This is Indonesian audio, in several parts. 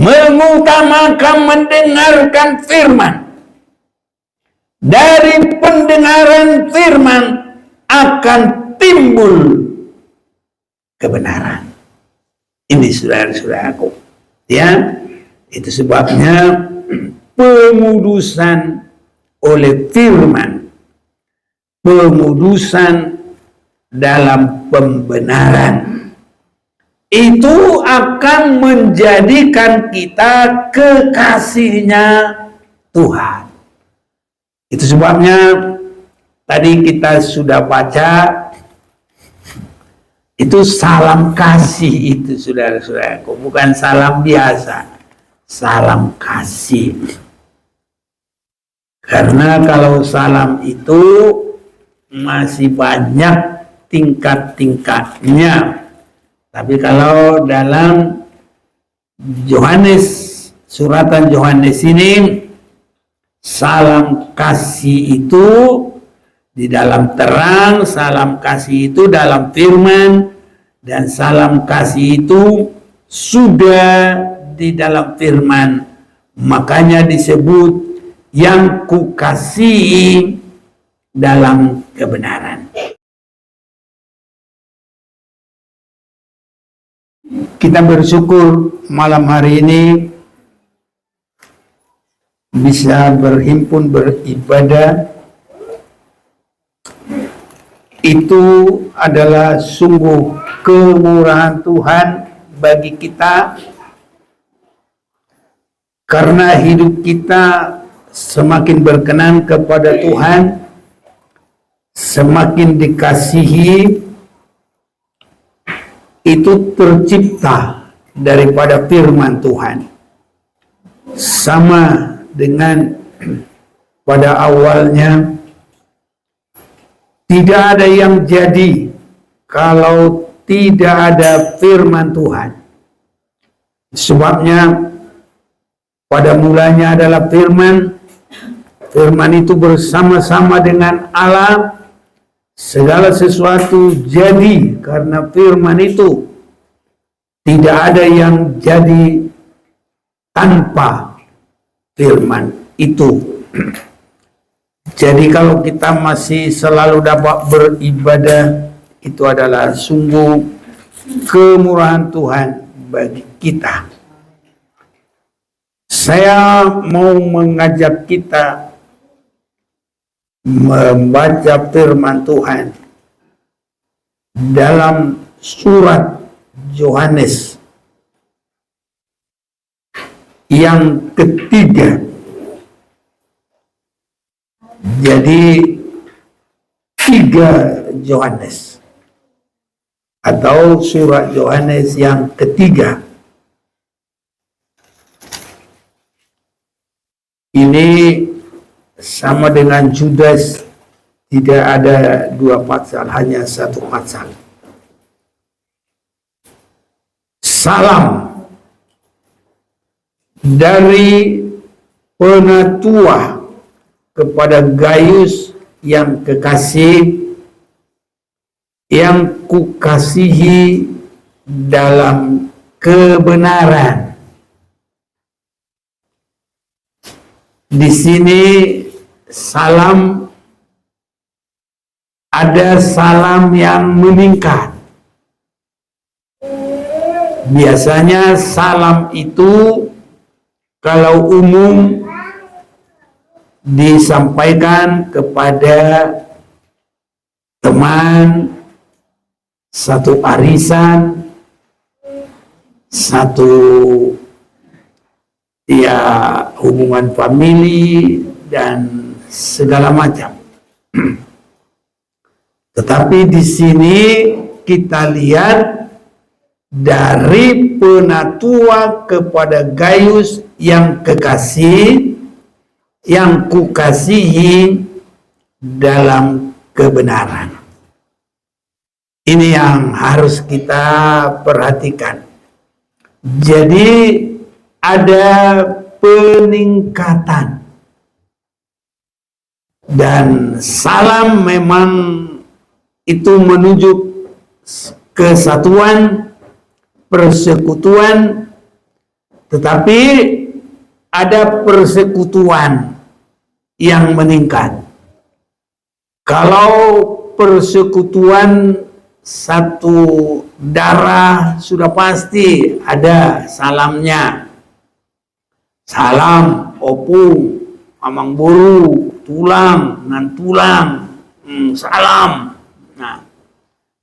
mengutamakan mendengarkan firman. Dari pendengaran firman akan timbul kebenaran. Ini saudara-saudaraku, ya, itu sebabnya pengudusan oleh firman, pengudusan dalam pembenaran, itu akan menjadikan kita kekasihnya Tuhan. Itu sebabnya tadi kita sudah baca itu salam kasih itu, saudara-saudaraku, bukan salam biasa, salam kasih. Karena kalau salam itu masih banyak tingkat-tingkatnya. Tapi kalau dalam Yohanes, suratan Yohanes ini, salam kasih itu di dalam terang, salam kasih itu dalam firman, dan salam kasih itu sudah di dalam firman. Makanya disebut yang kukasihi dalam kebenaran. Kita bersyukur malam hari ini bisa berhimpun beribadah. Itu adalah sungguh kemurahan Tuhan bagi kita, karena hidup kita semakin berkenan kepada Tuhan, semakin dikasihi, itu tercipta daripada firman Tuhan. Sama dengan pada awalnya, tidak ada yang jadi kalau tidak ada firman Tuhan. Sebabnya pada mulanya adalah firman. Firman itu bersama-sama dengan Allah. Segala sesuatu jadi karena firman itu. Tidak ada yang jadi tanpa firman itu. Jadi kalau kita masih selalu dapat beribadah, itu adalah sungguh kemurahan Tuhan bagi kita. Saya mau mengajak kita membaca firman Tuhan dalam surat Yohanes yang ketiga. Jadi 3 Yohanes atau surat Yohanes yang ketiga ini sama dengan Judas, tidak ada 2 pasal, hanya 1 pasal. Salam dari penatua kepada Gaius yang kekasih, yang kukasihi dalam kebenaran. Di sini salam, ada salam yang meningkat. Biasanya salam itu kalau umum disampaikan kepada teman, satu arisan, satu hubungan famili dan segala macam. Tetapi di sini kita lihat dari penatua kepada Gaius yang kekasih, yang kukasihi dalam kebenaran. Ini yang harus kita perhatikan. Jadi ada peningkatan. Dan salam memang itu menuju kesatuan, persekutuan, Tetapi ada persekutuan yang meningkat. Kalau persekutuan satu darah sudah pasti ada salamnya. Salam, opung, amang boru, tulang, nan tulang, salam. Nah,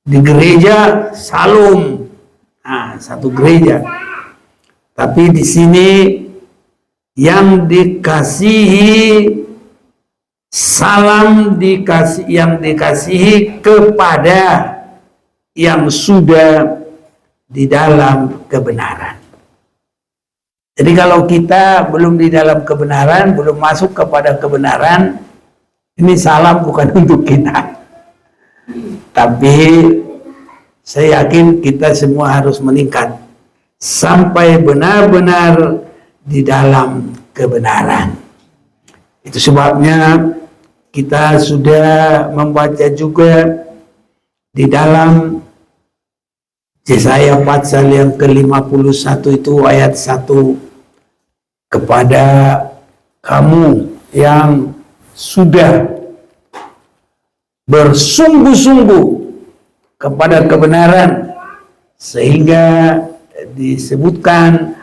di gereja salum, nah, satu gereja. Tapi di sini yang dikasihi salam yang dikasihi kepada yang sudah di dalam kebenaran. Jadi kalau kita belum di dalam kebenaran, belum masuk kepada kebenaran, ini salam bukan untuk kita. Tapi saya yakin kita semua harus meningkat sampai benar-benar di dalam kebenaran. Itu sebabnya kita sudah membaca juga di dalam Yesaya pasal yang ke-51 itu ayat 1, kepada kamu yang sudah bersungguh-sungguh kepada kebenaran, sehingga disebutkan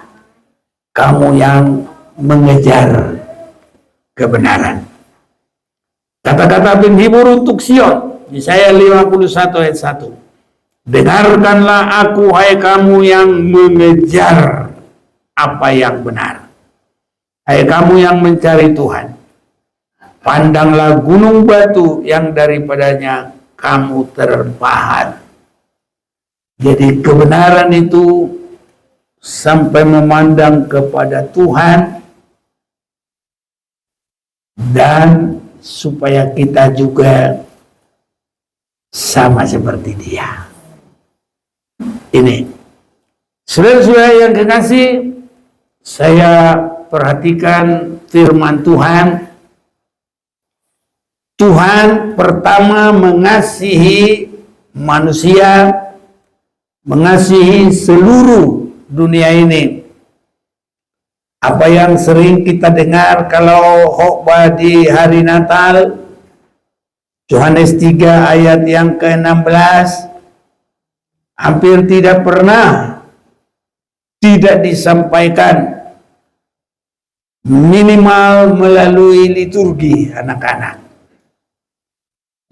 kamu yang mengejar kebenaran. Kata-kata penghibur untuk Sion, Yesaya 51 ayat 1. Dengarkanlah aku, hai kamu yang mengejar apa yang benar. Hai kamu yang mencari Tuhan. Pandanglah gunung batu yang daripadanya kamu terpahat. Jadi kebenaran itu sampai memandang kepada Tuhan, dan supaya kita juga sama seperti Dia. Ini, saudara-saudara yang kekasih, saya perhatikan firman Tuhan. Tuhan pertama mengasihi manusia, mengasihi seluruh dunia ini. Apa yang sering kita dengar kalau khotbah di hari Natal, Yohanes 3 ayat yang ke-16, hampir tidak pernah tidak disampaikan, minimal melalui liturgi anak-anak.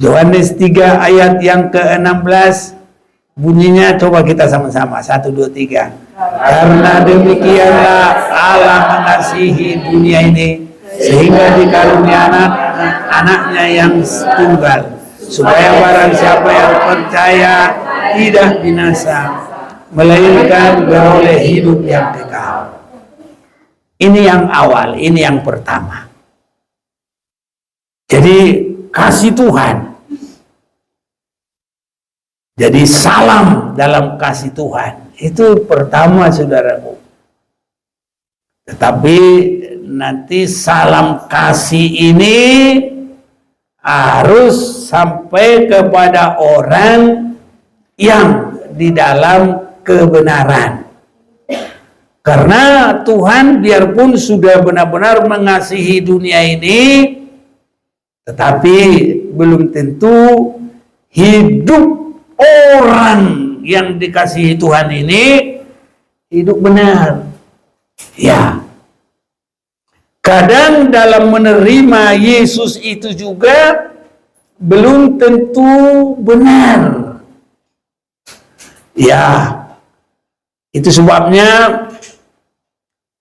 Yohanes 3 ayat yang ke-16 bunyinya, coba kita sama-sama, 1, 2, 3. Karena demikianlah Allah mengasihi dunia ini, sehingga dikaruniai anaknya yang tunggal, supaya barang siapa yang percaya tidak binasa, melainkan beroleh hidup yang kekal. Ini yang awal, ini yang pertama. Jadi kasih Tuhan. Jadi salam dalam kasih Tuhan. Itu pertama, saudaraku. Tetapi nanti salam kasih ini harus sampai kepada orang yang di dalam kebenaran. Karena Tuhan biarpun sudah benar-benar mengasihi dunia ini, tetapi belum tentu hidup orang yang dikasihi Tuhan ini hidup benar. Ya. Kadang dalam menerima Yesus itu juga belum tentu benar. Ya. Itu sebabnya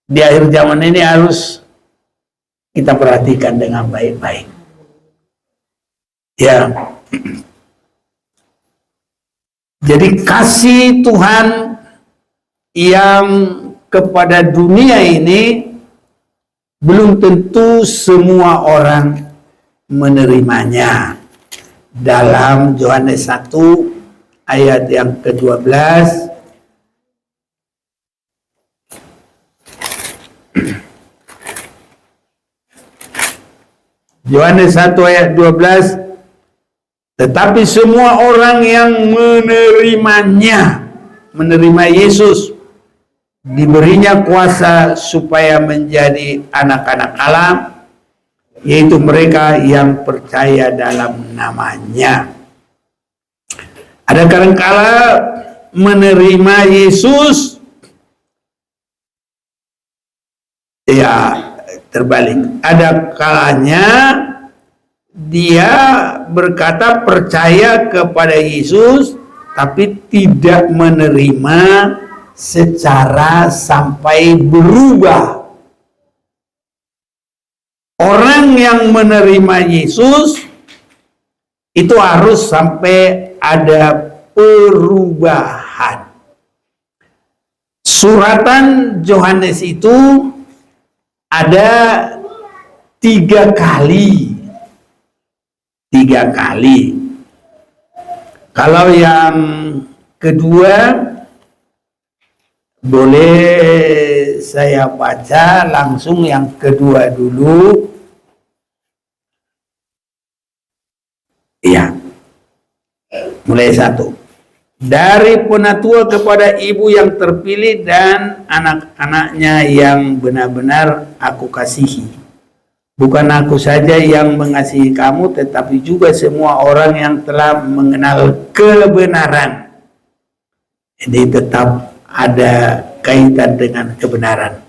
di akhir zaman ini harus kita perhatikan dengan baik-baik. Ya. Jadi kasih Tuhan yang kepada dunia ini belum tentu semua orang menerimanya. Dalam Yohanes 1 ayat yang ke-12, Yohanes 1 ayat 12, tetapi semua orang yang menerimanya, menerima Yesus, diberinya kuasa supaya menjadi anak-anak Allah, yaitu mereka yang percaya dalam namanya. Ada kadangkala menerima Yesus, ya terbalik. Ada kalanya dia berkata percaya kepada Yesus, tapi tidak menerima secara sampai berubah. Orang yang menerima Yesus itu harus sampai ada perubahan. Suratan Yohanes itu ada 3 kali. Kalau yang kedua boleh saya baca langsung yang kedua dulu. Ya, mulai 1. Dari penatua kepada ibu yang terpilih dan anak-anaknya yang benar-benar aku kasihi. Bukan aku saja yang mengasihi kamu, tetapi juga semua orang yang telah mengenal kebenaran. Ini tetap ada kaitan dengan kebenaran.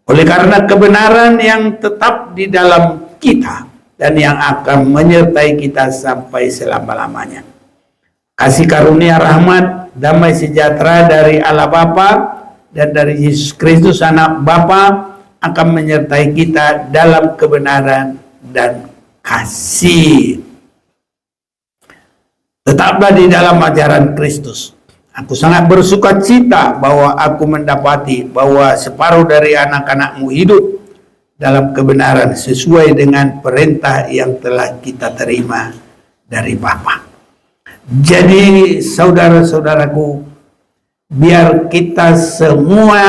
Oleh karena kebenaran yang tetap di dalam kita dan yang akan menyertai kita sampai selama-lamanya. Kasih karunia, rahmat, damai sejahtera dari Allah Bapa dan dari Yesus Kristus Anak Bapa akan menyertai kita dalam kebenaran dan kasih. Tetaplah di dalam ajaran Kristus. Aku sangat bersuka cita bahwa aku mendapati bahwa separuh dari anak-anakmu hidup dalam kebenaran sesuai dengan perintah yang telah kita terima dari Bapa. Jadi saudara-saudaraku, biar kita semua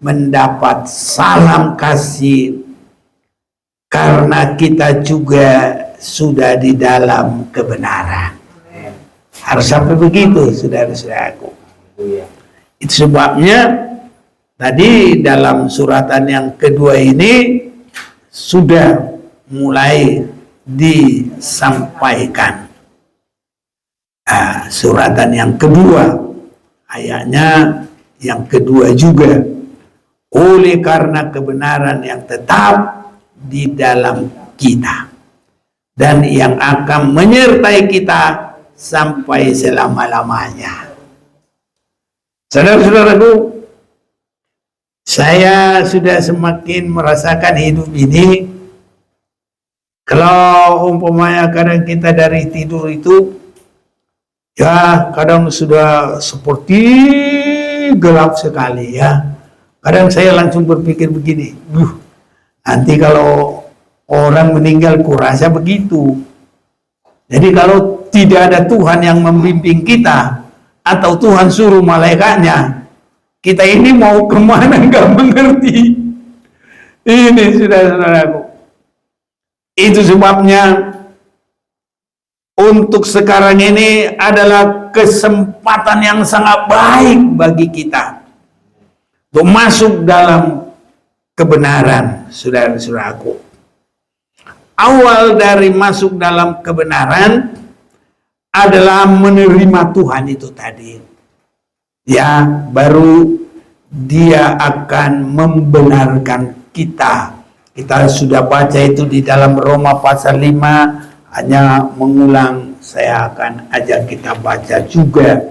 mendapat salam kasih karena kita juga sudah di dalam kebenaran. Harus sampai begitu, saudara-saudaraku. Itu sebabnya tadi dalam suratan yang kedua ini sudah mulai disampaikan. Suratan yang kedua, ayatnya yang kedua juga. Oleh karena kebenaran yang tetap di dalam kita dan yang akan menyertai kita sampai selama-lamanya. Saudara-saudaraku, saya sudah semakin merasakan hidup ini. Kalau umpamanya kadang kita dari tidur itu, ya kadang sudah seperti gelap sekali ya. Kadang saya langsung berpikir begini, nanti kalau orang meninggal kurasa begitu. Jadi kalau tidak ada Tuhan yang membimbing kita, atau Tuhan suruh malaikatnya, kita ini mau kemana nggak mengerti. Ini saudara-saudaraku. Itu sebabnya untuk sekarang ini adalah kesempatan yang sangat baik bagi kita untuk masuk dalam kebenaran, saudara-saudaraku. Awal dari masuk dalam kebenaran adalah menerima Tuhan itu tadi. Ya, baru Dia akan membenarkan kita. Kita sudah baca itu di dalam Roma pasal 5, hanya mengulang, saya akan ajak kita baca juga.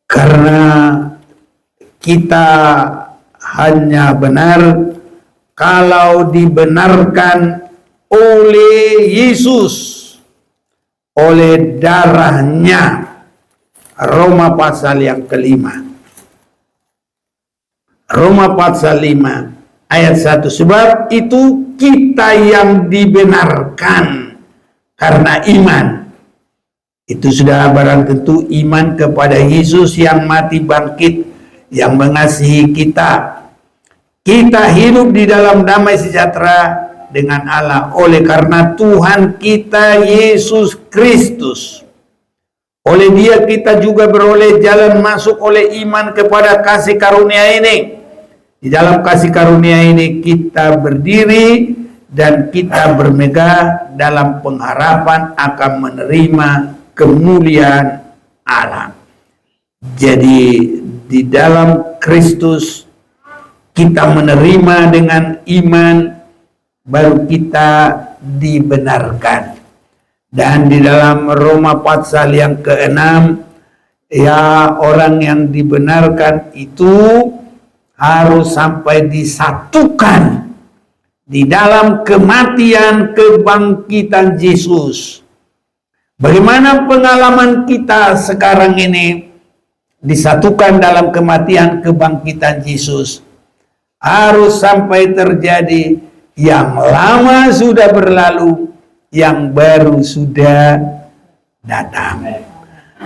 Karena kita hanya benar kalau dibenarkan oleh Yesus, oleh darahnya. Roma pasal yang kelima. Roma pasal 5 ayat 1. Sebab itu kita yang dibenarkan karena iman. Itu sudah barang tentu iman kepada Yesus yang mati bangkit, yang mengasihi kita. Kita hidup di dalam damai sejahtera dengan Allah oleh karena Tuhan kita Yesus Kristus. Oleh Dia kita juga beroleh jalan masuk oleh iman kepada kasih karunia ini. Di dalam kasih karunia ini kita berdiri dan kita bermegah dalam pengharapan akan menerima kemuliaan Allah. Jadi di dalam Kristus kita menerima dengan iman, baru kita dibenarkan. Dan di dalam Roma pasal yang ke-6, ya, orang yang dibenarkan itu harus sampai disatukan di dalam kematian kebangkitan Yesus. Bagaimana pengalaman kita sekarang ini disatukan dalam kematian kebangkitan Yesus? Harus sampai terjadi. Yang lama sudah berlalu, yang baru sudah datang.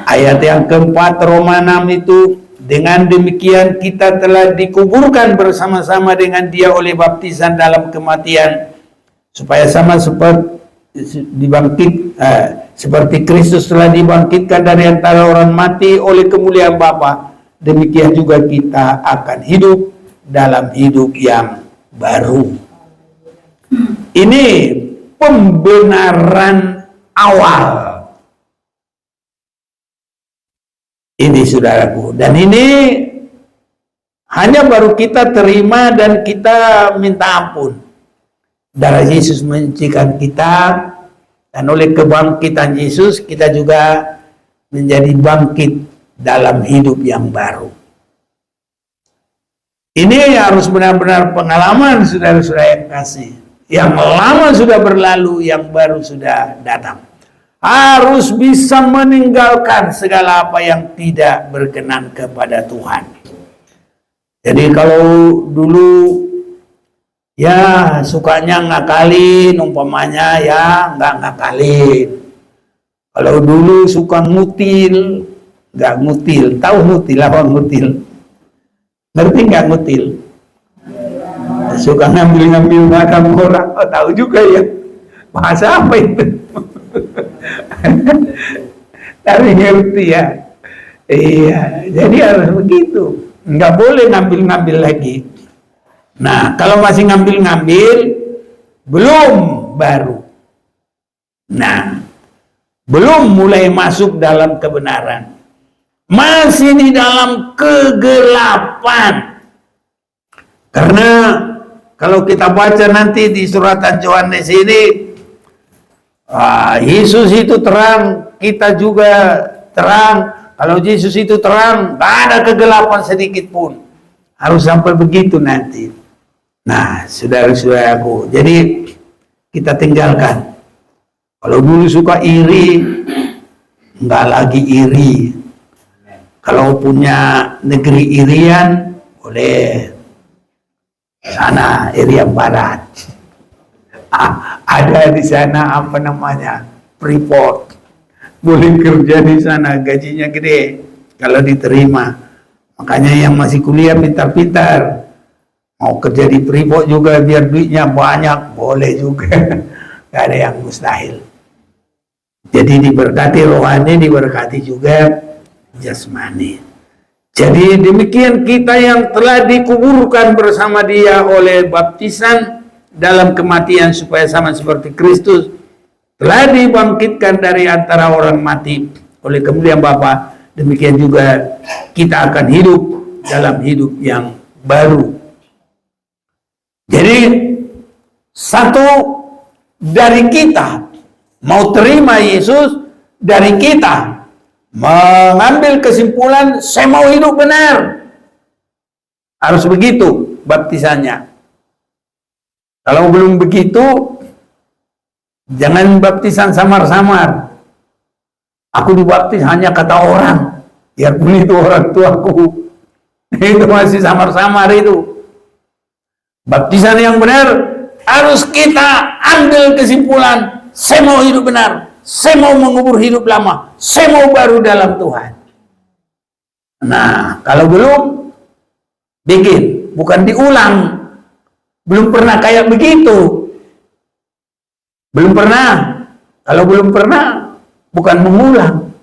Ayat yang keempat Roma 6 itu, dengan demikian kita telah dikuburkan bersama-sama dengan Dia oleh baptisan dalam kematian, supaya sama seperti Kristus telah dibangkitkan dari antara orang mati oleh kemuliaan Bapa, demikian juga kita akan hidup dalam hidup yang baru. Ini pembenaran awal. Ini saudaraku, dan ini hanya baru kita terima dan kita minta ampun. Darah Yesus menyucikan kita, dan oleh kebangkitan Yesus kita juga menjadi bangkit dalam hidup yang baru. Ini harus benar-benar pengalaman, saudara-saudara yang kasih. Yang lama sudah berlalu, yang baru sudah datang. Harus bisa meninggalkan segala apa yang tidak berkenan kepada Tuhan. Jadi kalau dulu ya sukanya ngakalin, umpamanya ya nggak ngakalin. Kalau dulu suka ngutil, nggak ngutil. Tahu ngutil apa ngutil? Ngerti nggak ngutil? Suka ngambil-ngambil makam orang. Oh, tahu juga ya. Bahasa apa itu? Tapi ngerti ya. Iya, jadi harus begitu. Nggak boleh ngambil-ngambil lagi. Nah, kalau masih ngambil-ngambil, belum baru. Nah, belum mulai masuk dalam kebenaran. Masih di dalam kegelapan. Karena kalau kita baca nanti di suratan Yohanes ini, Yesus itu terang, kita juga terang. Kalau Yesus itu terang, tak ada kegelapan sedikit pun. Harus sampai begitu nanti. Nah, saudara-saudaraku, jadi kita tinggalkan. Kalau dulu suka iri, enggak lagi iri. Kalau punya negeri irian, boleh. Sana Irian Barat, ada di sana apa namanya Freeport, boleh kerja di sana, gajinya gede kalau diterima. Makanya yang masih kuliah pintar-pintar mau kerja di Freeport juga biar duitnya banyak, boleh juga. Gak ada yang mustahil. Jadi diberkati rohani, diberkati juga jasmani. Jadi demikian kita yang telah dikuburkan bersama Dia oleh baptisan dalam kematian supaya sama seperti Kristus telah dibangkitkan dari antara orang mati oleh kemuliaan Bapa, demikian juga kita akan hidup dalam hidup yang baru. Jadi satu dari kita mau terima Yesus, dari kita mengambil kesimpulan, saya mau hidup benar. Harus begitu baptisannya. Kalau belum begitu, jangan baptisan samar-samar. Aku dibaptis hanya kata orang, biarpun itu orang tuaku. Itu masih samar-samar itu. Baptisan yang benar, harus kita ambil kesimpulan, saya mau hidup benar. Saya mau mengubur hidup lama. Saya mau baru dalam Tuhan. Nah, kalau belum, bikin. Bukan diulang. Belum pernah kayak begitu. Belum pernah. Kalau belum pernah, bukan mengulang.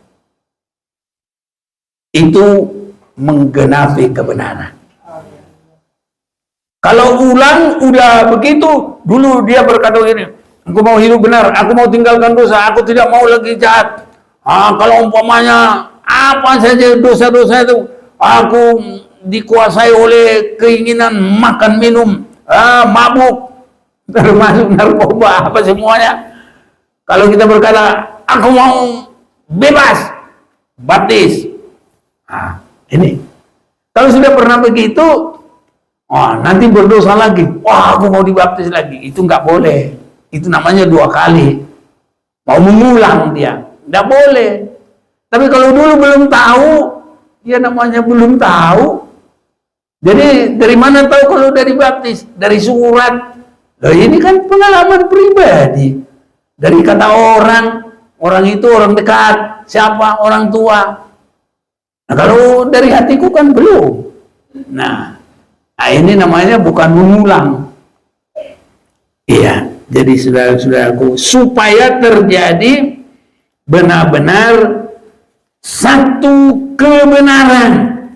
itu menggenapi kebenaran. Kalau ulang udah begitu, dulu dia berkata ini, aku mau hidup benar, aku mau tinggalkan dosa, aku tidak mau lagi jahat. Kalau umpamanya apa saja dosa-dosa itu, aku dikuasai oleh keinginan makan minum, mabuk, termasuk narkoba, apa semuanya. Kalau kita berkata, aku mau bebas, baptis. Ini. Kalau sudah pernah begitu, nanti berdosa lagi. Wah, aku mau dibaptis lagi. Itu nggak boleh. Itu namanya 2 kali. Mau mengulang dia. Nggak boleh. Tapi kalau dulu belum tahu, ya namanya belum tahu. Jadi dari mana tahu kalau dari baptis? Dari surat. Loh, ini kan pengalaman pribadi. Dari kata orang itu orang dekat, siapa? Orang tua. Nah, kalau dari hatiku kan belum. Nah, ini namanya bukan mengulang. Iya, jadi saudara-saudaraku, supaya terjadi benar-benar satu kebenaran.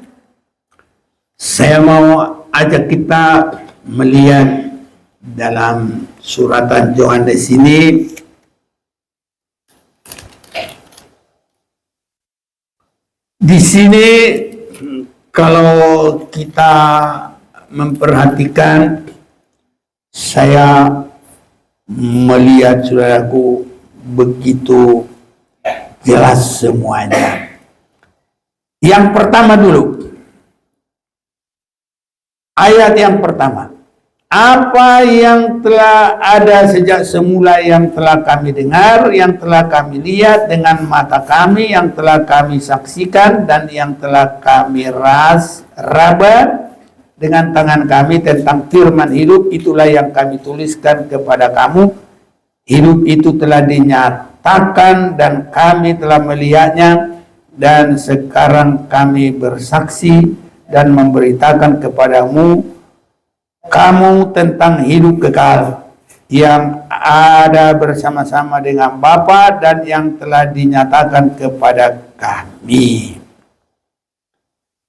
Saya mau ajak kita melihat dalam suratan Yohanes ini. Di sini kalau kita memperhatikan, saya melihat saudaraku begitu jelas semuanya. Yang pertama dulu, ayat yang pertama. Apa yang telah ada sejak semula, yang telah kami dengar, yang telah kami lihat dengan mata kami, yang telah kami saksikan, dan yang telah kami raba dengan tangan kami tentang firman hidup, itulah yang kami tuliskan kepada kamu. Hidup itu telah dinyatakan dan kami telah melihatnya, dan sekarang kami bersaksi dan memberitakan kepadamu kamu tentang hidup kekal yang ada bersama-sama dengan Bapa dan yang telah dinyatakan kepada kami.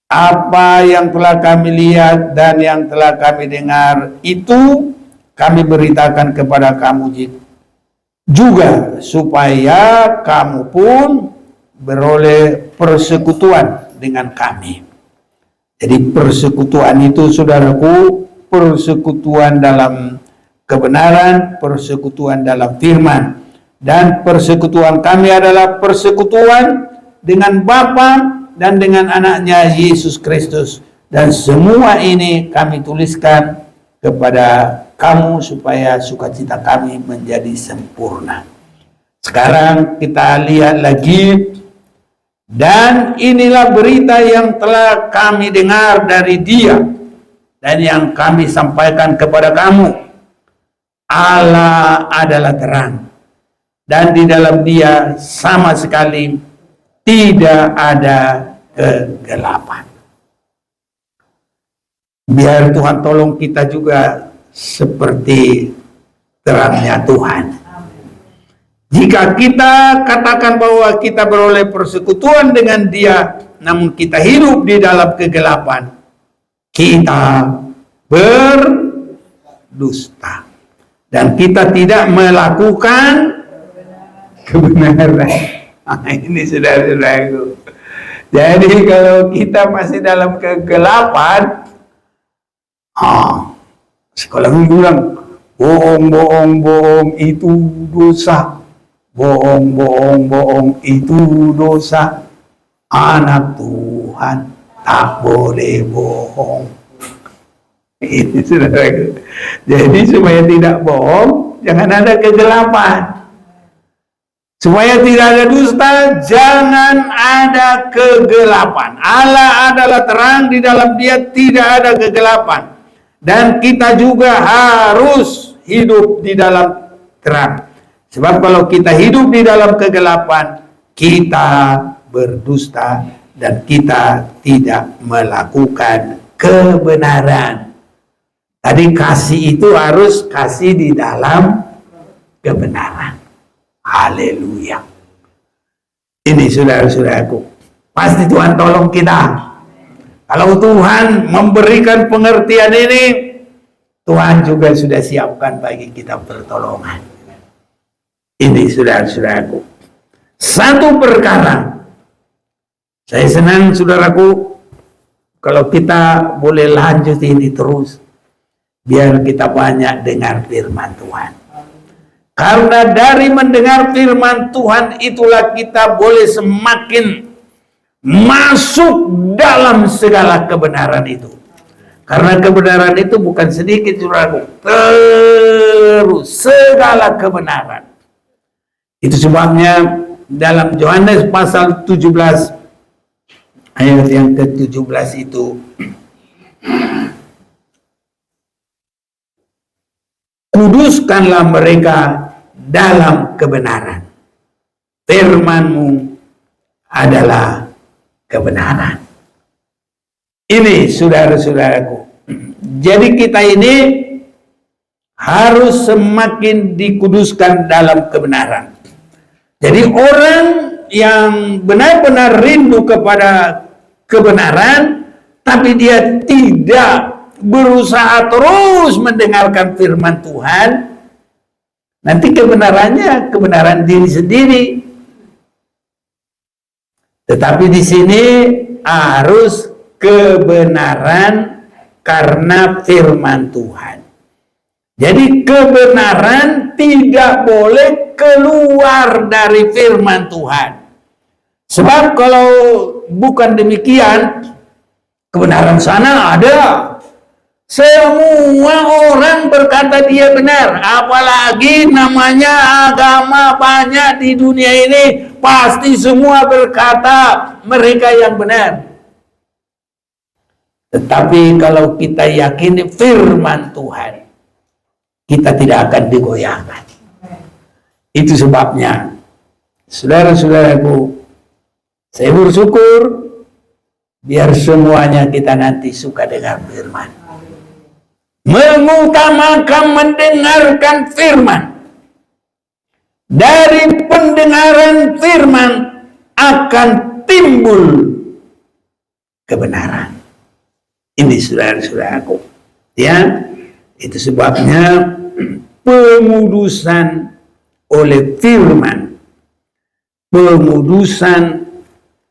Apa yang telah kami lihat dan yang telah kami dengar itu kami beritakan kepada kamu juga, supaya kamu pun beroleh persekutuan dengan kami. Jadi persekutuan itu, saudaraku, persekutuan dalam kebenaran, persekutuan dalam firman, dan persekutuan kami adalah persekutuan dengan Bapa dan dengan anaknya Yesus Kristus, dan semua ini kami tuliskan kepada kamu supaya sukacita kami menjadi sempurna. Sekarang kita lihat lagi, dan inilah berita yang telah kami dengar dari Dia dan yang kami sampaikan kepada kamu. Allah adalah terang, dan di dalam Dia sama sekali tidak ada kegelapan. Biar Tuhan tolong kita juga seperti terangnya Tuhan. Jika kita katakan bahwa kita beroleh persekutuan dengan Dia, namun kita hidup di dalam kegelapan, kita berdusta dan kita tidak melakukan kebenaran. Ini saudara-saudaraku. Jadi kalau kita masih dalam kegelapan, sekolah bilang bohong itu dosa, bohong itu dosa. Anak Tuhan tak boleh bohong. Ini saudara. Jadi supaya tidak bohong, jangan ada kegelapan. Supaya tidak ada dusta, jangan ada kegelapan. Allah adalah terang, di dalam Dia tidak ada kegelapan. Dan kita juga harus hidup di dalam terang. Sebab kalau kita hidup di dalam kegelapan, kita berdusta dan kita tidak melakukan kebenaran. Tadi kasih itu harus kasih di dalam kebenaran. Haleluya. Ini saudara-saudaraku. Pasti Tuhan tolong kita. Kalau Tuhan memberikan pengertian ini, Tuhan juga sudah siapkan bagi kita pertolongan. Ini saudara-saudaraku. Satu perkara, saya senang saudaraku, kalau kita boleh lanjut ini terus, biar kita banyak dengar firman Tuhan. Karena dari mendengar firman Tuhan itulah kita boleh semakin masuk dalam segala kebenaran itu. Karena kebenaran itu bukan sedikit saudaraku, terus segala kebenaran. Itu sebabnya dalam Yohanes pasal 17 ayat yang ke-17 itu, kuduskanlah mereka dalam kebenaran. Firman-Mu adalah kebenaran. Ini saudara-saudaraku. Jadi kita ini harus semakin dikuduskan dalam kebenaran. Jadi orang yang benar-benar rindu kepada kebenaran, tapi dia tidak berusaha terus mendengarkan firman Tuhan, nanti kebenarannya kebenaran diri sendiri. Tetapi di sini harus kebenaran karena firman Tuhan. Jadi kebenaran tidak boleh keluar dari firman Tuhan. Sebab kalau bukan demikian, kebenaran sana ada. Semua orang berkata dia benar. Apalagi namanya agama banyak di dunia ini, pasti semua berkata mereka yang benar. Tetapi kalau kita yakini firman Tuhan, kita tidak akan digoyahkan. Itu sebabnya, saudara-saudaraku, saya bersyukur biar semuanya kita nanti suka dengar firman. Mengutamakan mendengarkan firman. Dari pendengaran firman akan timbul kebenaran. Ini saudara-saudaraku, ya. Itu sebabnya pengudusan oleh firman, pengudusan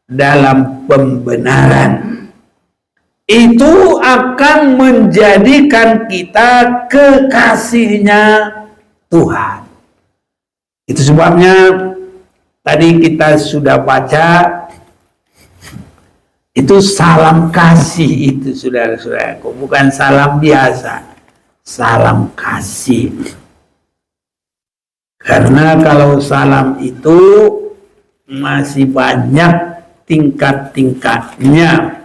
dalam pembenaran, itu akan menjadikan kita kekasihnya Tuhan. Itu sebabnya tadi kita sudah baca, itu salam kasih itu saudara-saudaraku, bukan salam biasa, salam kasih. Karena kalau salam itu masih banyak tingkat-tingkatnya.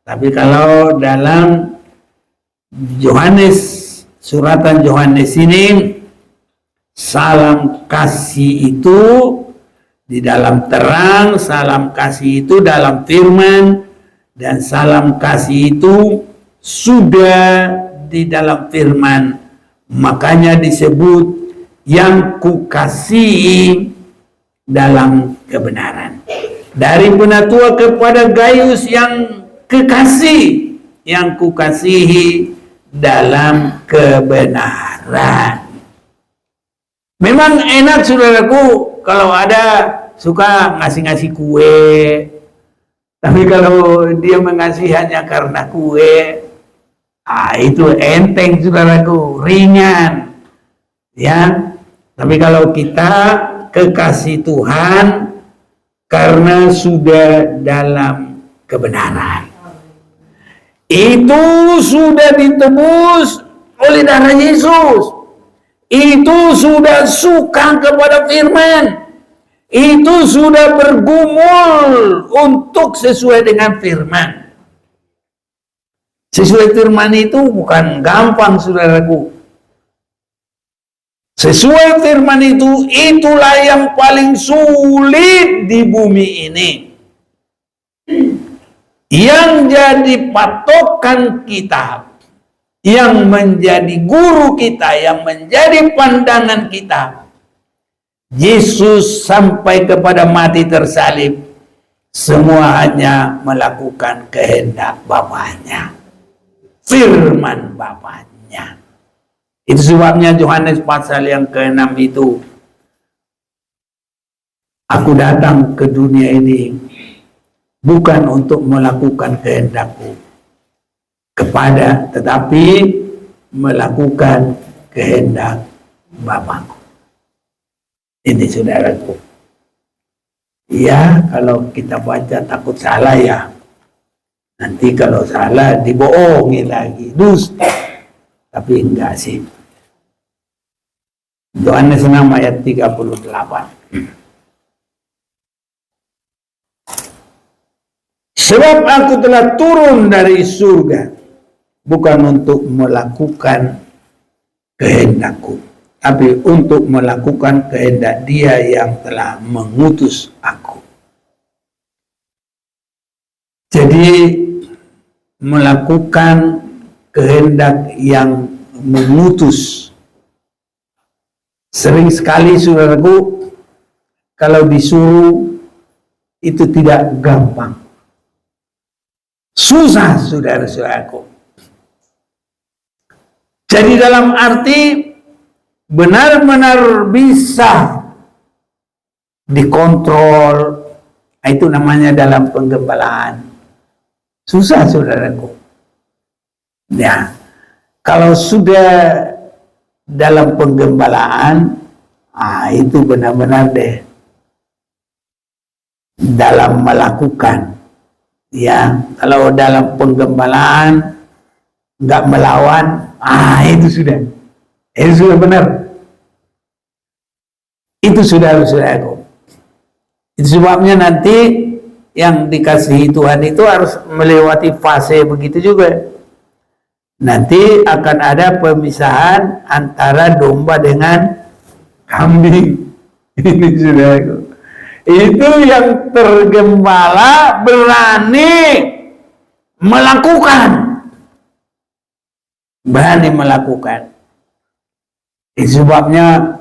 Tapi kalau dalam Yohanes, suratan Yohanes ini, salam kasih itu di dalam terang, salam kasih itu dalam firman, dan salam kasih itu sudah di dalam firman. Makanya disebut yang kukasihi dalam kebenaran. Dari penatua kepada Gaius yang kekasih, yang kukasihi dalam kebenaran. Memang enak saudaraku kalau ada suka ngasih-ngasih kue, tapi kalau dia mengasihi hanya karena kue, itu enteng saudaraku, ringan, ya. Tapi kalau kita kekasih Tuhan karena sudah dalam kebenaran, itu sudah ditebus oleh darah Yesus. Itu sudah suka kepada firman. Itu sudah bergumul untuk sesuai dengan firman. Sesuai firman itu bukan gampang saudaraku. Sesuai firman itu, itulah yang paling sulit di bumi ini. Yang jadi patokan kita, yang menjadi guru kita, yang menjadi pandangan kita, Yesus sampai kepada mati tersalib semua hanya melakukan kehendak Bapaknya, firman Bapaknya. Itu sebabnya Yohanes pasal yang ke-6 itu, aku datang ke dunia ini bukan untuk melakukan kehendakku tetapi melakukan kehendak Bapakku. Ini saudaraku. Ya, kalau kita baca takut salah ya. Nanti kalau salah dibohongi lagi, dusta. Tapi enggak sih. Yohanes 6 ayat 38. Sebab aku telah turun dari surga bukan untuk melakukan kehendakku, tapi untuk melakukan kehendak Dia yang telah mengutus aku. Jadi melakukan kehendak yang mengutus. Sering sekali saudaraku, kalau disuruh itu tidak gampang. Susah saudara-saudaraku. Jadi dalam arti benar-benar bisa dikontrol, itu namanya dalam penggembalaan. Susah saudaraku. Ya, kalau sudah dalam penggembalaan, itu benar-benar deh dalam melakukan. Ya, kalau dalam penggembalaan nggak melawan, itu sudah benar. Itu saudara-saudaraku. Itu sebabnya nanti yang dikasihi Tuhan itu harus melewati fase begitu juga. Nanti akan ada pemisahan antara domba dengan kambing. Ini saudaraku. Itu yang tergembala berani melakukan. Berani melakukan. Itu sebabnya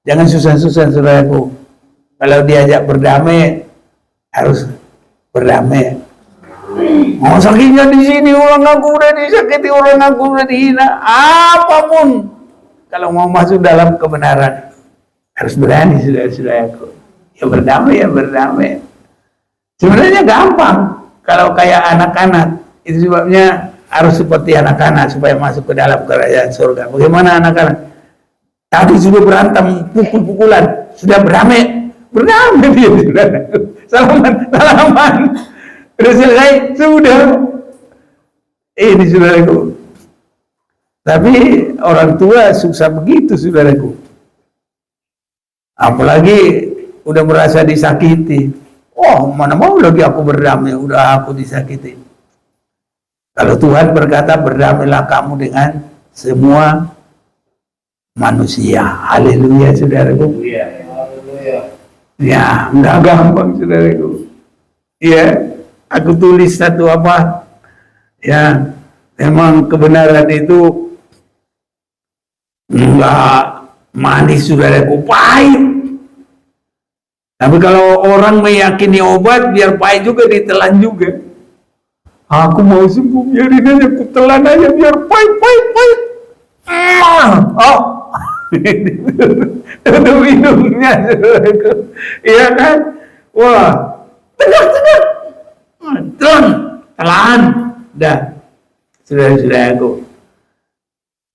jangan susah-susah saudaraku. Kalau diajak berdamai harus berdamai. Mau sakitnya di sini, orang aku udah disakiti, orang aku udah dihina, apapun. Kalau mau masuk dalam kebenaran harus berani saudara-saudaraku. Ya berdamai. Sebenarnya gampang kalau kayak anak-anak. Itu sebabnya harus seperti anak-anak supaya masuk ke dalam kerajaan surga. Bagaimana anak-anak? Tadi sudah berantem, pukul-pukulan, sudah berdamai dia sudah. Salaman. Sudah selesai, sudah. Ini saudaraku. Tapi orang tua susah begitu saudaraku. Apalagi udah merasa disakiti. Oh, mana mau lagi aku berdamai, udah aku disakiti. Kalau Tuhan berkata berdamailah kamu dengan semua manusia. Haleluya saudaraku. Ya, enggak gampang saudaraku. Ya, aku tulis satu apa? Ya, memang kebenaran itu enggak manis saudaraku, pahit. Tapi kalau orang meyakini obat, biar pahit juga ditelan juga. Aku mau sembuh, biarin aja, aku telan aja biar pahit. Oh, itu minumnya, iya kan? Wah, tegak, telan, dah, saudara-saudaraku.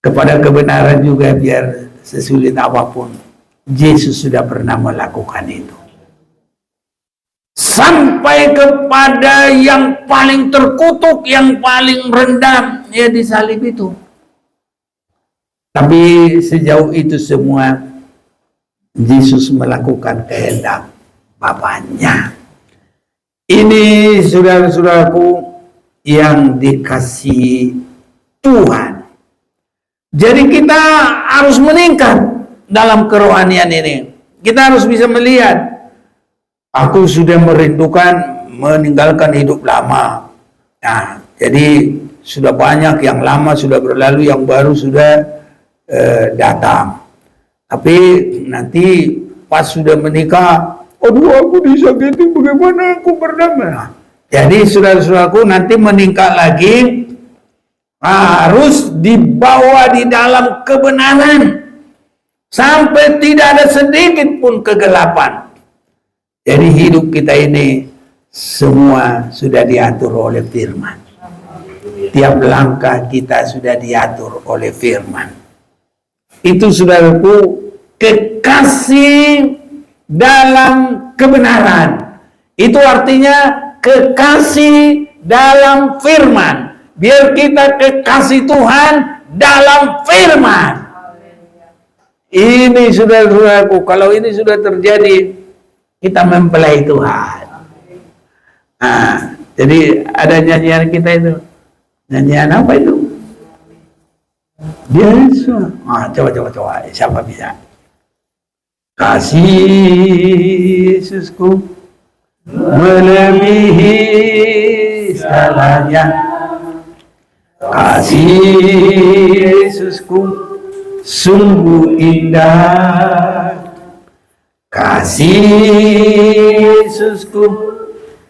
Kepada kebenaran juga biar sesulit apapun, Yesus sudah pernah melakukan itu. Sampai kepada yang paling terkutuk, yang paling rendah, ya disalib itu. Tapi sejauh itu semua, Yesus melakukan kehendak Bapaknya. Ini saudara-saudaraku yang dikasihi Tuhan. Jadi kita harus meningkat dalam kerohanian ini. Kita harus bisa melihat, aku sudah merindukan meninggalkan hidup lama. Nah, jadi sudah banyak yang lama sudah berlalu, yang baru sudah datang. Tapi nanti pas sudah menikah, Aduh, aku disakiti, bagaimana aku berdamai? Jadi saudara-saudaraku, nanti meningkat lagi, harus dibawa di dalam kebenaran sampai tidak ada sedikit pun kegelapan. Jadi hidup kita ini semua sudah diatur oleh firman. Tiap langkah kita sudah diatur oleh firman. Itu saudaraku, kekasih dalam kebenaran. Itu artinya kekasih dalam firman. Biar kita kekasih Tuhan dalam firman. Ini saudara-saudaraku, kalau ini sudah terjadi, kita mempelai Tuhan. Nah, jadi ada nyanyian kita itu. Nyanyian apa itu? Biasa. Coba. Siapa bisa? Kasih Yesusku melebihi segalanya. Kasih Yesusku sungguh indah. Kasih Yesusku,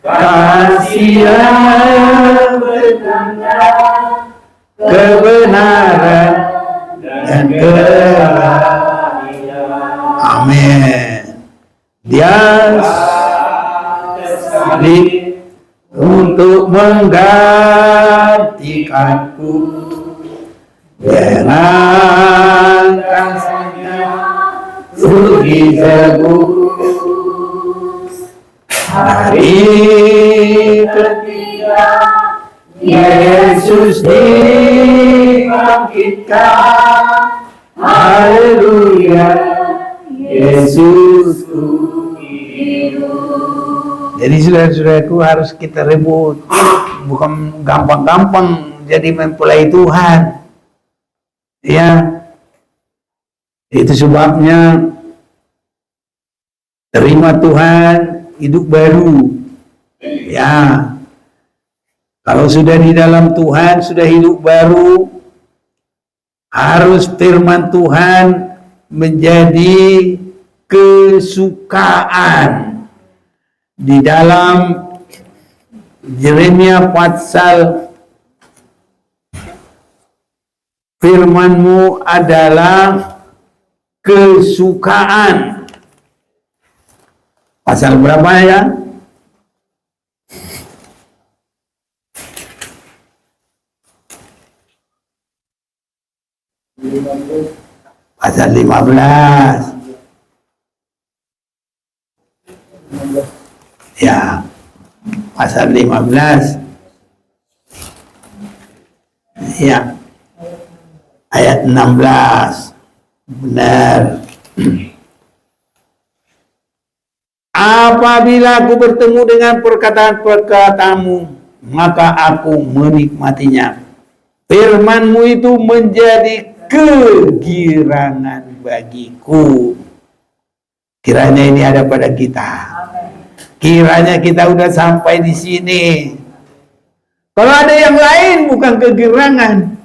kasih yang benar, kebenaran dan keadilan. Amin. Dia salib untuk menggantikanku dengan kasih-Nya rugi tebus. Hari ketiga Yesus dibangkitkan. Haleluya, Yesusku hidup. Jadi saudara-saudaraku, harus kita rebut, bukan gampang-gampang jadi mempelai Tuhan. Ya, itu sebabnya terima Tuhan, hidup baru. Ya, kalau sudah di dalam Tuhan, sudah hidup baru, harus firman Tuhan menjadi kesukaan. Di dalam Yeremia pasal, firman-Mu adalah kesukaan. Pasal berapa ya? Pasal 15. Ya, pasal 15. Ya, ayat 16. Benar. Apabila aku bertemu dengan perkataan-perkataanmu, maka aku menikmatinya. Firman-Mu itu menjadi kegirangan bagiku. Kiranya ini ada pada kita. Kiranya kita udah sampai di sini. Kalau ada yang lain bukan kegirangan,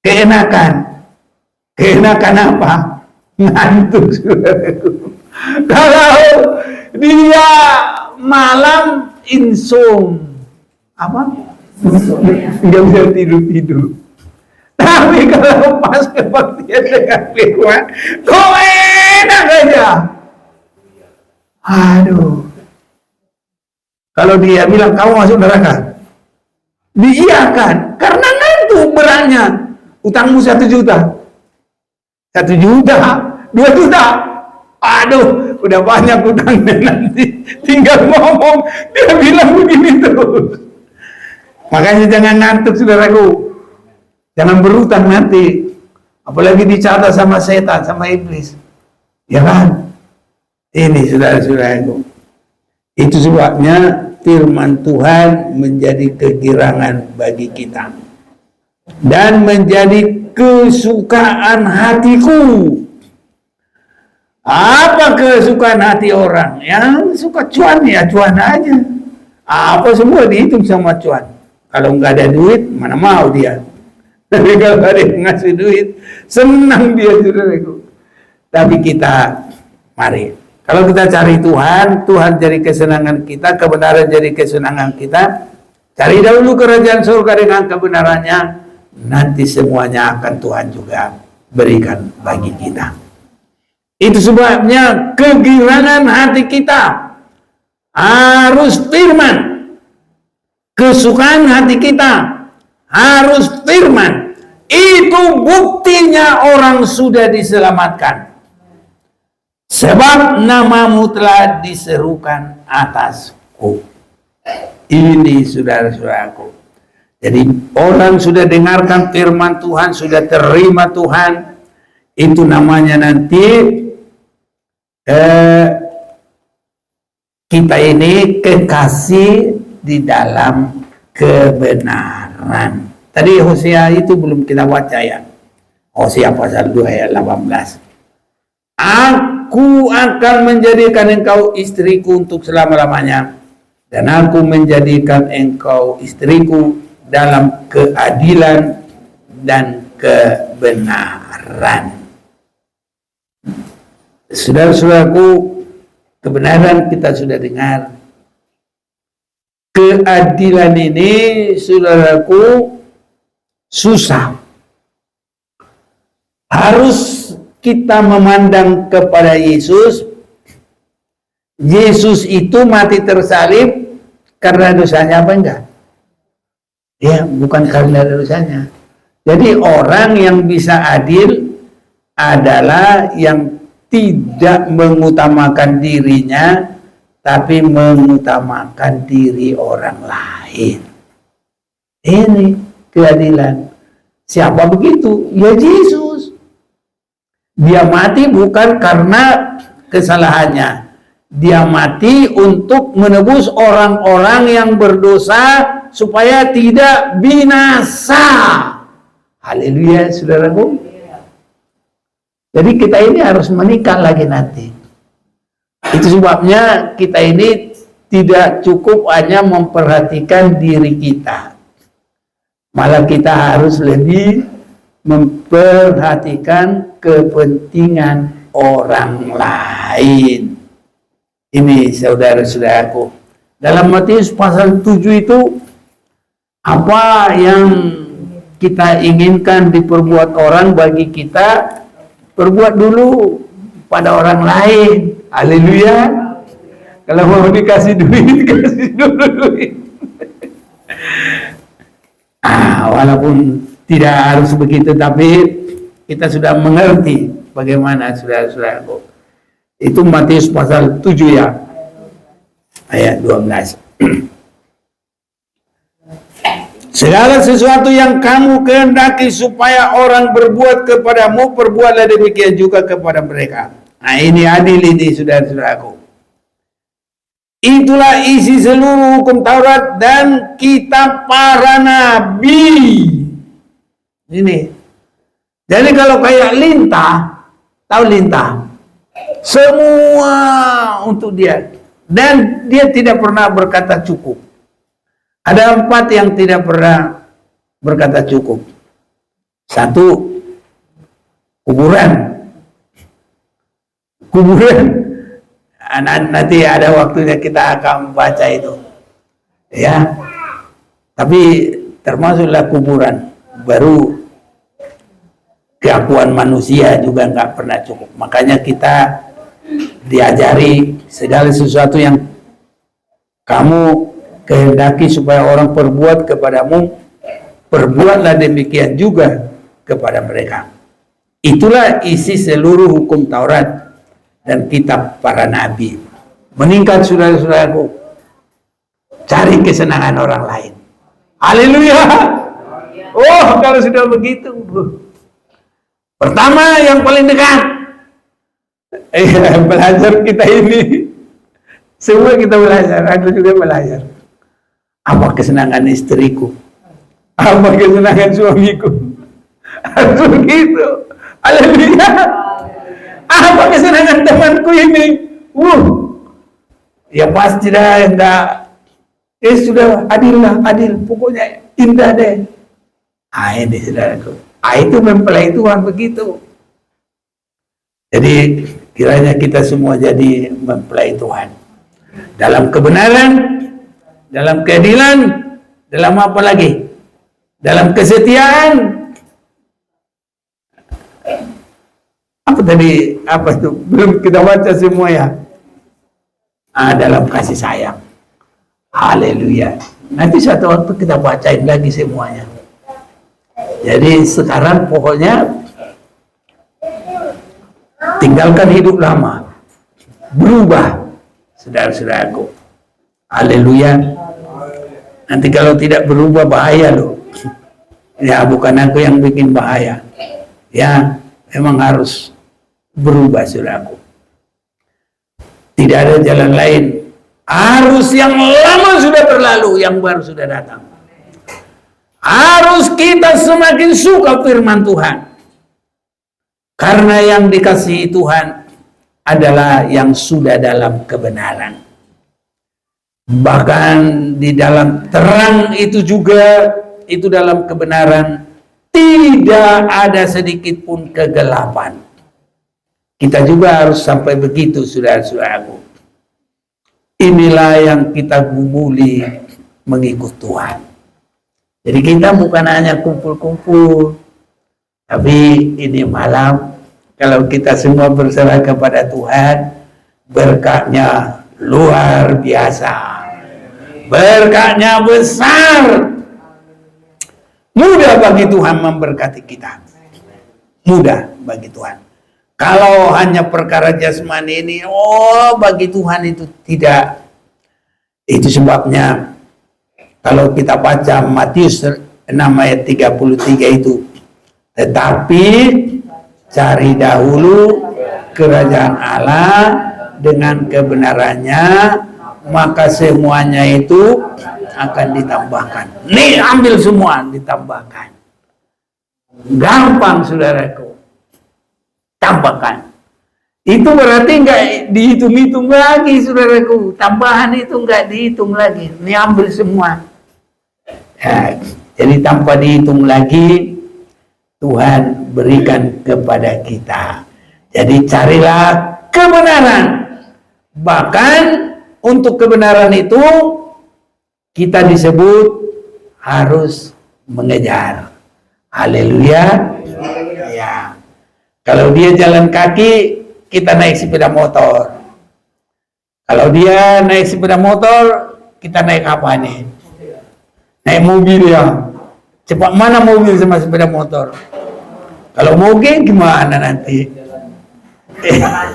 keenakan. Keenakan apa? Ngantuk, saudaraku. Kalau dia malam insom, apa? Nggak bisa tidur. Tapi kalau pas kebaktian dengan firman, kok enak aja. Aduh. Kalau dia bilang kamu masuk neraka, diiyakan karena ngantuk beratnya. Utangmu 1 juta, 1 juta, 2 juta. Aduh, udah banyak utangnya nanti. Tinggal ngomong, dia bilang begini terus. Makanya jangan ngantuk, saudaraku. Jangan berutang nanti. Apalagi dicatat sama setan, sama iblis. Ya kan? Ini saudara-saudaraku. Itu sebabnya firman Tuhan menjadi kegirangan bagi kita. Dan menjadi kesukaan hatiku. Apa kesukaan hati orang? Yang suka cuan ya cuan aja. Apa semua dihitung sama cuan. Kalau nggak ada duit, mana mau dia. Tapi kalau ada yang ngasih duit, senang dia, saudaraku. Tapi kita, mari Kalau kita cari Tuhan, Tuhan jadi kesenangan kita, kebenaran jadi kesenangan kita. Cari dahulu kerajaan surga dengan kebenarannya, nanti semuanya akan Tuhan juga berikan bagi kita. Itu sebabnya kegirangan hati kita harus firman. Kesukaan hati kita harus firman. Itu buktinya orang sudah diselamatkan. Sebab namamu telah diserukan atasku. Ini saudara-saudaraku. Jadi orang sudah dengarkan firman Tuhan, sudah terima Tuhan, itu namanya nanti kita ini kekasih di dalam kebenaran. Tadi Hosea itu belum kita baca ya. Hosea pasal 2 ayat 18. Aku akan menjadikan engkau istriku untuk selama-lamanya, dan aku menjadikan engkau istriku dalam keadilan dan kebenaran. Saudara-saudaraku, kebenaran kita sudah dengar. Keadilan ini, saudaraku, susah. Harus kita memandang kepada Yesus. Yesus itu mati tersalib karena dosanya apa enggak? Ya, bukan karena dosanya. Jadi orang yang bisa adil adalah yang tidak mengutamakan dirinya, tapi mengutamakan diri orang lain. Ini keadilan. Siapa begitu? Ya Yesus. Dia mati bukan karena kesalahannya. Dia mati untuk menebus orang-orang yang berdosa supaya tidak binasa. Haleluya, saudaraku. Jadi kita ini harus menikah lagi nanti. Itu sebabnya kita ini tidak cukup hanya memperhatikan diri kita. Malah kita harus lebih memperhatikan kepentingan orang lain. Ini saudara-saudaraku. Dalam Matius pasal 7 itu, apa yang kita inginkan diperbuat orang bagi kita, perbuat dulu pada orang lain. Haleluya. Kalau mau dikasih duit, kasih dulu duit. Walaupun tidak harus begitu, tapi kita sudah mengerti bagaimana, saudara-saudaraku. Itu Matius pasal 7 ya, ayat 12. Segala sesuatu yang kamu kehendaki supaya orang berbuat kepadamu, perbuatlah demikian juga kepada mereka. Nah, ini adil ini, saudara-saudaraku. Itulah isi seluruh hukum Taurat dan kitab para nabi. Ini. Jadi kalau kayak lintah, tahu lintah? Semua untuk dia. Dan dia tidak pernah berkata cukup. Ada 4 yang tidak pernah berkata cukup. 1, kuburan. Kuburan. Nanti ada waktunya kita akan baca itu. Ya. Tapi termasuklah kuburan. Baru keakuan manusia juga nggak pernah cukup. Makanya kita diajari segala sesuatu yang kamu kehendaki supaya orang perbuat kepadamu, perbuatlah demikian juga kepada mereka. Itulah isi seluruh hukum Taurat dan kitab para nabi. Meningkat, saudara-saudaraku, cari kesenangan orang lain. Haleluya. Oh, kalau sudah begitu, pertama yang paling dekat, belajar kita ini. Semua kita belajar, aku juga belajar. Apa kesenangan istriku? Apa kesenangan suamiku? Harus begitu. Haleluya. Apa kesenangan temanku ini? Ya pasti dah enggak. Sudah adil lah, adil. Pokoknya indah deh. Ini saudaraku. Itu mempelai Tuhan begitu. Jadi Kiranya kita semua jadi mempelai Tuhan. Dalam kebenaran, dalam keadilan, dalam apa lagi? Dalam kesetiaan. Apa tadi? Apa itu? Belum kita baca semua ya. Dalam kasih sayang. Haleluya. Nanti satu waktu kita bacain lagi semuanya. Jadi sekarang pokoknya tinggalkan hidup lama, berubah, saudara-saudaraku. Haleluya. Nanti kalau tidak berubah bahaya loh. Ya bukan aku yang bikin bahaya. Ya memang harus berubah, saudaraku. Tidak ada jalan lain. Harus yang lama sudah berlalu, yang baru sudah datang. Harus kita semakin suka firman Tuhan. Karena yang dikasihi Tuhan adalah yang sudah dalam kebenaran. Bahkan di dalam terang itu juga, itu dalam kebenaran, tidak ada sedikit pun kegelapan. Kita juga harus sampai begitu, saudara-saudaraku. Inilah yang kita gumuli mengikut Tuhan. Jadi kita bukan hanya kumpul-kumpul, tapi ini malam kalau kita semua berserah kepada Tuhan, berkatnya luar biasa, berkatnya besar. Mudah bagi Tuhan memberkati kita, mudah bagi Tuhan. Kalau hanya perkara jasmani ini, bagi Tuhan itu tidak. Itu sebabnya kalau kita baca Matius 6 ayat 33 itu, tetapi cari dahulu kerajaan Allah dengan kebenarannya, maka semuanya itu akan ditambahkan. Nih ambil semua, ditambahkan. Gampang, saudaraku. Tambahkan. Itu berarti nggak dihitung-hitung lagi, saudaraku. Tambahan itu nggak dihitung lagi. Ini ambil semua. Ya, jadi tanpa dihitung lagi, Tuhan berikan kepada kita. Jadi carilah kebenaran. Bahkan untuk kebenaran itu kita disebut harus mengejar. Haleluya. Ya. Kalau dia jalan kaki, kita naik sepeda motor. Kalau dia naik sepeda motor, kita naik apa nih? Naik mobil ya. Cepat mana mobil sama sepeda motor? Kalau moge gimana nanti? Ya,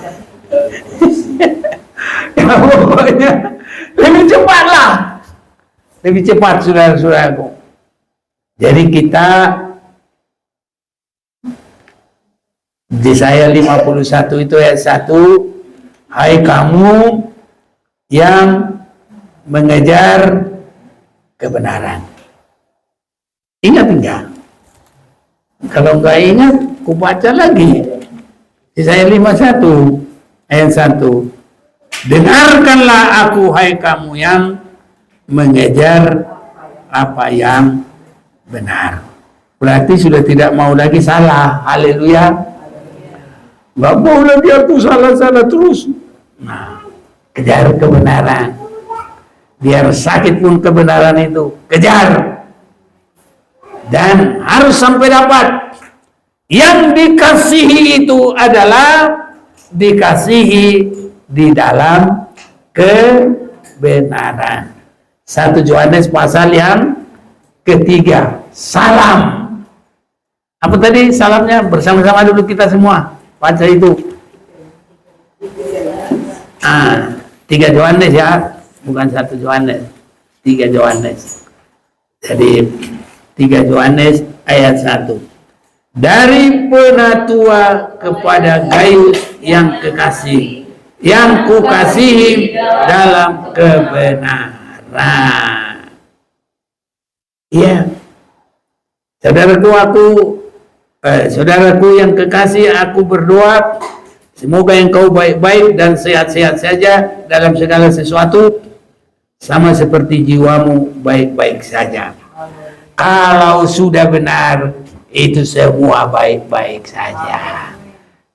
pokoknya lebih cepat lah. Lebih cepat, saudara-saudaraku. Jadi kita Yesaya 51 itu ayat 1, hai kamu yang mengejar kebenaran. Ingat enggak? Kalau enggak ingat, ku baca lagi. Yesaya 51 ayat 1. Dengarkanlah aku, hai kamu yang mengejar apa yang benar. Berarti sudah tidak mau lagi salah. Haleluya. Nggak mau lagi aku salah-salah terus. Nah, kejar kebenaran. Biar sakit pun kebenaran itu, kejar. Dan harus sampai dapat. Yang dikasihi itu adalah dikasihi di dalam kebenaran. 1 Yohanes pasal yang ketiga. Salam. Apa tadi salamnya? Bersama-sama dulu kita semua. Baca itu. 3 Yohanes ya, bukan 1 Yohanes. 3 Yohanes. Jadi 3 Yohanes ayat 1. Dari penatua kepada Gaius yang kekasih, yang kukasihi dalam kebenaran. Ya. Saudaraku yang kekasih, aku berdoa semoga engkau baik-baik dan sehat-sehat saja dalam segala sesuatu, sama seperti jiwamu baik-baik saja. Kalau sudah benar, itu semua baik-baik saja.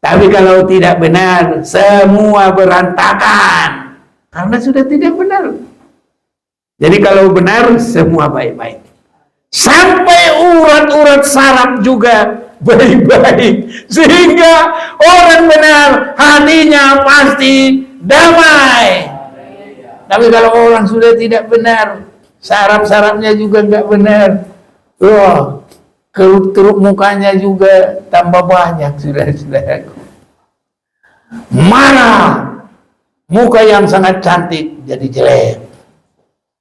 Tapi kalau tidak benar, semua berantakan. Karena sudah tidak benar. Jadi kalau benar, semua baik-baik. Sampai urat-urat saraf juga baik-baik. Sehingga orang benar, hatinya pasti damai. Tapi kalau orang sudah tidak benar, saraf-sarafnya juga nggak benar. Wah, kerut-kerut mukanya juga tambah banyak, saudara-saudaraku. Marah, muka yang sangat cantik jadi jelek.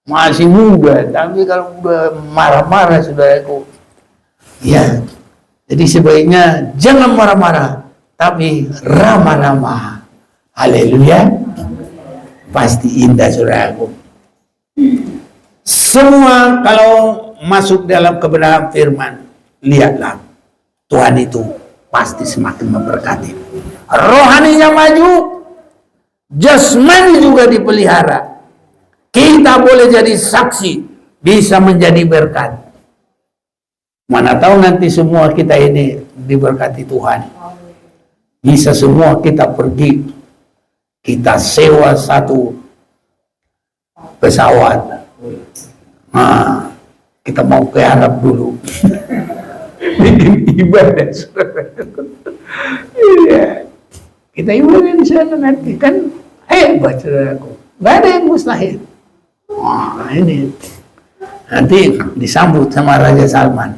Masih muda, tapi kalau udah marah-marah, saudaraku, ya, jadi sebaiknya jangan marah-marah, tapi ramah-ramah. Haleluya. Pasti indah, saudaraku. Semua kalau masuk dalam kebenaran firman, lihatlah, Tuhan itu pasti semakin memberkati. Rohaninya maju, jasmani juga dipelihara. Kita boleh jadi saksi, bisa menjadi berkat. Mana tahu nanti semua kita ini diberkati Tuhan. Bisa semua kita pergi, kita sewa satu pesawat. Nah, kita mau ke Arab dulu. Bikin ibadah, saudara. Iya. Kita ibadah di sana nanti, kan hebat, saudaraku. Gak ada yang mustahil. Wah, ini nanti disambut sama Raja Salman,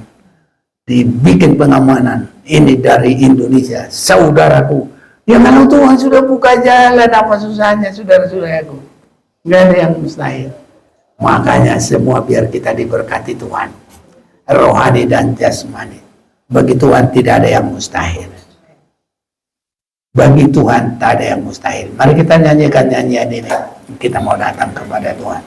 dibikin pengamanan. Ini dari Indonesia, saudaraku. Ya kalau Tuhan sudah buka jalan, apa susahnya, saudara-saudaraku? Gak ada yang mustahil. Makanya semua biar kita diberkati Tuhan, rohani dan jasmani. Bagi Tuhan tidak ada yang mustahil. Bagi Tuhan tak ada yang mustahil. Mari kita nyanyikan nyanyian ini. Kita mau datang kepada Tuhan.